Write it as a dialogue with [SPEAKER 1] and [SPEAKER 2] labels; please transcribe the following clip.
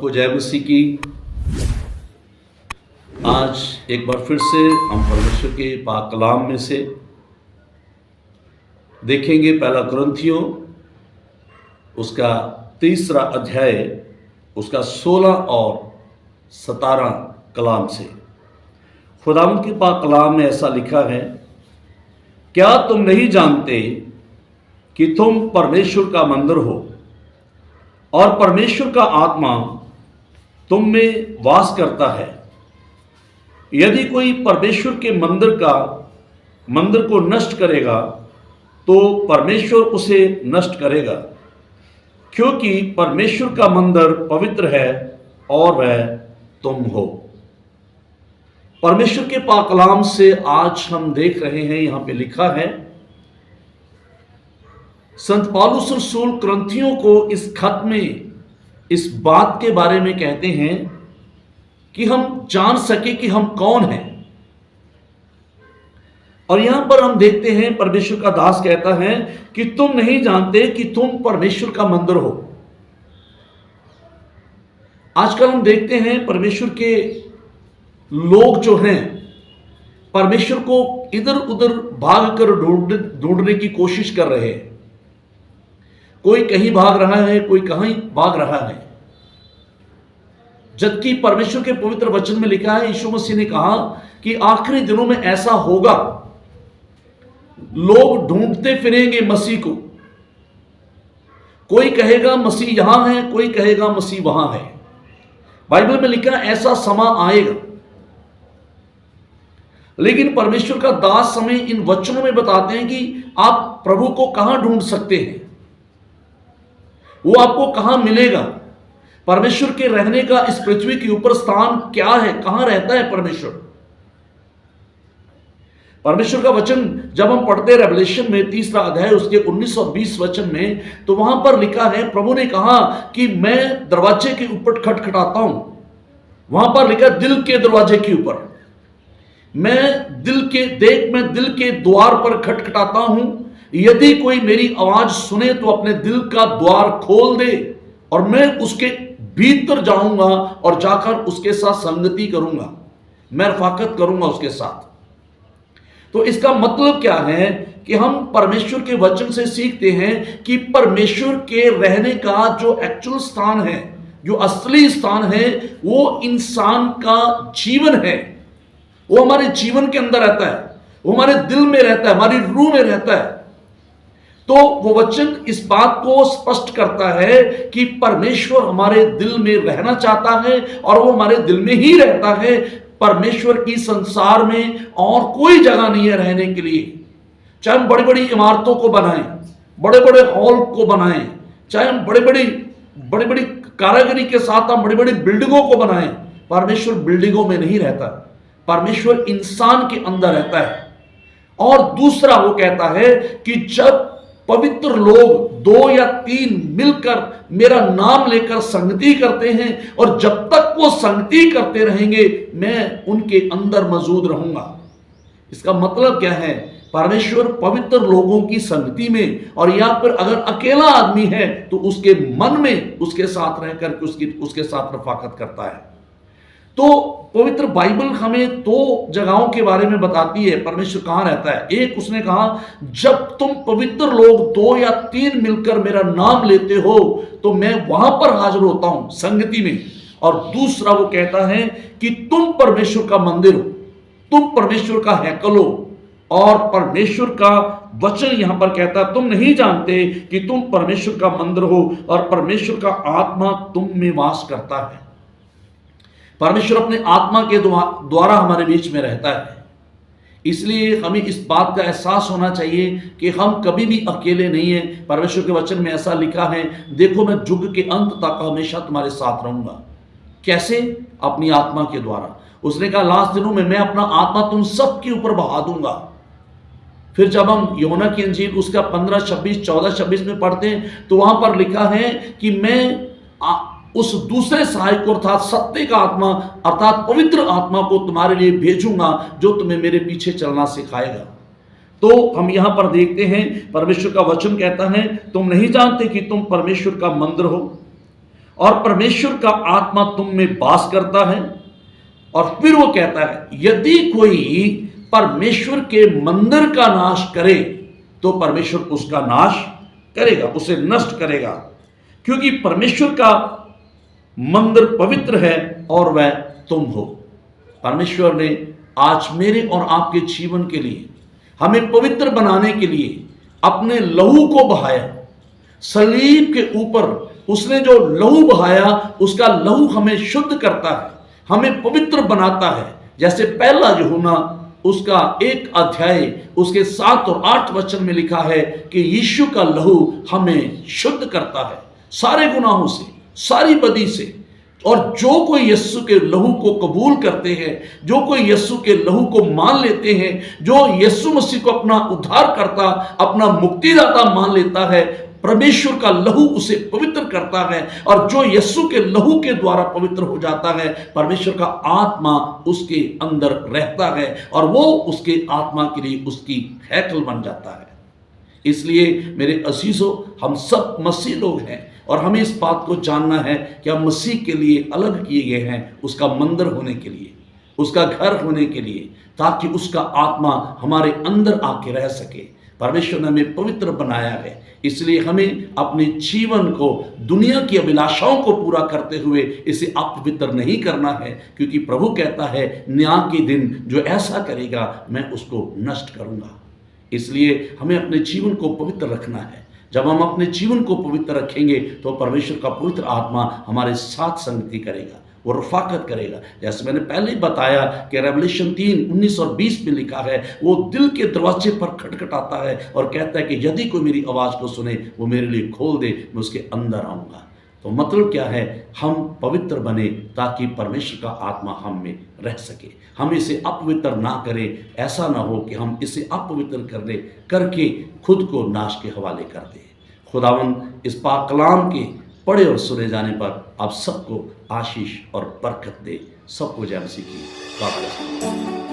[SPEAKER 1] सबको जय मसीह की। आज एक बार फिर से हम परमेश्वर के पाक कलाम में से देखेंगे पहला कुरिन्थियों उसका 3 अध्याय उसका 16 और 17 कलाम से। खुदावंद के पाक कलाम में ऐसा लिखा है, क्या तुम नहीं जानते कि तुम परमेश्वर का मंदिर हो और परमेश्वर का आत्मा तुम में वास करता है। यदि कोई परमेश्वर के मंदिर को नष्ट करेगा तो परमेश्वर उसे नष्ट करेगा, क्योंकि परमेश्वर का मंदिर पवित्र है और वह तुम हो। परमेश्वर के पाक कलाम से आज हम देख रहे हैं, यहां पे लिखा है, संत पौलुस रसूल कुरिन्थियों को इस खत में इस बात के बारे में कहते हैं कि हम जान सके कि हम कौन हैं। और यहां पर हम देखते हैं परमेश्वर का दास कहता है कि तुम नहीं जानते कि तुम परमेश्वर का मंदिर हो। आजकल हम देखते हैं परमेश्वर के लोग जो हैं परमेश्वर को इधर उधर भाग कर ढूंढने की कोशिश कर रहे हैं। कोई कहीं भाग रहा है, कोई कहीं भाग रहा है, जबकि परमेश्वर के पवित्र वचन में लिखा है, यीशु मसीह ने कहा कि आखिरी दिनों में ऐसा होगा, लोग ढूंढते फिरेंगे मसीह को। कोई कहेगा मसीह यहां है, कोई कहेगा मसीह वहां है। बाइबल में लिखा है ऐसा समय आएगा। लेकिन परमेश्वर का दास हमें इन वचनों में बताते हैं कि आप प्रभु को कहां ढूंढ सकते हैं, वो आपको कहां मिलेगा। परमेश्वर के रहने का इस पृथ्वी के ऊपर स्थान क्या है, कहां रहता है परमेश्वर। परमेश्वर का वचन जब हम पढ़ते हैं रेवलेशन में 3 अध्याय उसके 19 और 20 वचन में, तो वहां पर लिखा है, प्रभु ने कहा कि मैं दरवाजे के ऊपर खटखटाता हूं। वहां पर लिखा दिल के दरवाजे के ऊपर, मैं दिल के द्वार पर खटखटाता हूं। यदि कोई मेरी आवाज सुने तो अपने दिल का द्वार खोल दे और मैं उसके भीतर जाऊंगा और जाकर उसके साथ संगति करूंगा, मैं रफाकत करूंगा उसके साथ। तो इसका मतलब क्या है कि हम परमेश्वर के वचन से सीखते हैं कि परमेश्वर के रहने का जो एक्चुअल स्थान है, जो असली स्थान है, वो इंसान का जीवन है। वो हमारे जीवन के अंदर रहता है, वो हमारे दिल में रहता है, हमारी रूह में रहता है। तो वो वचन इस बात को स्पष्ट करता है कि परमेश्वर हमारे दिल में रहना चाहता है और वो हमारे दिल में ही रहता है। परमेश्वर की संसार में और कोई जगह नहीं है रहने के लिए। चाहे हम बड़ी बड़ी इमारतों को बनाएं, बड़े बड़े हॉल को बनाएं, चाहे हम बड़ी बड़ी कारीगरी के साथ हम बड़ी बड़ी बिल्डिंगों को बनाएं, परमेश्वर बिल्डिंगों में नहीं रहता। परमेश्वर इंसान के अंदर रहता है। और दूसरा वो कहता है कि जब पवित्र लोग 2 या 3 मिलकर मेरा नाम लेकर संगति करते हैं, और जब तक वो संगति करते रहेंगे मैं उनके अंदर मौजूद रहूंगा। इसका मतलब क्या है, परमेश्वर पवित्र लोगों की संगति में, और यहां पर अगर अकेला आदमी है तो उसके मन में उसके साथ रहकर उसके साथ रफाकत करता है। तो पवित्र बाइबल हमें 2 जगहों के बारे में बताती है परमेश्वर कहां रहता है। एक, उसने कहा जब तुम पवित्र लोग 2 या 3 मिलकर मेरा नाम लेते हो तो मैं वहां पर हाजिर होता हूं संगति में। और दूसरा वो कहता है कि तुम परमेश्वर का मंदिर हो, तुम परमेश्वर का हैकल हो। और परमेश्वर का वचन यहां पर कहता है तुम नहीं जानते कि तुम परमेश्वर का मंदिर हो और परमेश्वर का आत्मा तुम में वास करता है। परमेश्वर अपने आत्मा के द्वारा हमारे बीच में रहता है। इसलिए हमें इस बात का एहसास होना चाहिए कि हम कभी भी अकेले नहीं हैं। परमेश्वर के वचन में ऐसा लिखा है, देखो मैं युग के अंत तक हमेशा तुम्हारे साथ रहूंगा। कैसे? अपनी आत्मा के द्वारा। उसने कहा लास्ट दिनों में मैं अपना आत्मा तुम सबके ऊपर बहा दूंगा। फिर जब हम यूहन्ना की इंजील उसका 15, 26, 14, 26 में पढ़ते हैं तो वहां पर लिखा है कि मैं उस दूसरे सहायक को अर्थात सत्य का आत्मा अर्थात पवित्र आत्मा को तुम्हारे लिए भेजूंगा जो तुम्हें मेरे पीछे चलना सिखाएगा। तो हम यहां पर देखते हैं परमेश्वर का वचन कहता है तुम नहीं जानते कि तुम परमेश्वर का मंदिर हो और परमेश्वर का आत्मा तुम में वास करता है। और फिर वो कहता है, यदि कोई परमेश्वर के मंदिर का नाश करे तो परमेश्वर उसका नाश करेगा, उसे नष्ट करेगा, क्योंकि परमेश्वर का मंदिर पवित्र है और वह तुम हो। परमेश्वर ने आज मेरे और आपके जीवन के लिए, हमें पवित्र बनाने के लिए अपने लहू को बहाया। सलीब के ऊपर उसने जो लहू बहाया, उसका लहू हमें शुद्ध करता है, हमें पवित्र बनाता है। जैसे पहला यूहन्ना उसका 1 अध्याय उसके 7 और 8 वचन में लिखा है कि यीशु का लहू हमें शुद्ध करता है सारे गुनाहों से, सारी बदी से। और जो कोई यीशु के लहू को कबूल करते हैं, जो कोई यीशु के लहू को मान लेते हैं, जो यीशु मसीह को अपना उद्धारकर्ता, अपना मुक्तिदाता मान लेता है, परमेश्वर का लहू उसे पवित्र करता है। और जो यीशु के लहू के द्वारा पवित्र हो जाता है, परमेश्वर का आत्मा उसके अंदर रहता है और वो उसके आत्मा के लिए उसकी हैकल बन जाता है। इसलिए मेरे अजीजों, हम सब मसीह लोग हैं और हमें इस बात को जानना है कि हम मसीह के लिए अलग किए गए हैं, उसका मंदिर होने के लिए, उसका घर होने के लिए, ताकि उसका आत्मा हमारे अंदर आके रह सके। परमेश्वर ने हमें पवित्र बनाया है, इसलिए हमें अपने जीवन को दुनिया की अभिलाषाओं को पूरा करते हुए इसे अपवित्र नहीं करना है, क्योंकि प्रभु कहता है न्याय के दिन जो ऐसा करेगा मैं उसको नष्ट करूंगा। इसलिए हमें अपने जीवन को पवित्र रखना है। जब हम अपने जीवन को पवित्र रखेंगे तो परमेश्वर का पवित्र आत्मा हमारे साथ संगति करेगा, वो रफाकत करेगा। जैसे मैंने पहले ही बताया कि रेवलेशन 3:19 और 20 में लिखा है, वो दिल के दरवाजे पर खटखटाता है और कहता है कि यदि कोई मेरी आवाज़ को सुने, वो मेरे लिए खोल दे, मैं उसके अंदर आऊँगा। तो मतलब क्या है, हम पवित्र बने ताकि परमेश्वर का आत्मा हम में रह सके। हम इसे अपवित्र ना करें, ऐसा ना हो कि हम इसे अपवित्र करके खुद को नाश के हवाले कर दें। खुदावंद इस पाक कलाम के पढ़े और सुने जाने पर आप सबको आशीष और बरकत दे। सबको जय मसीह की बात।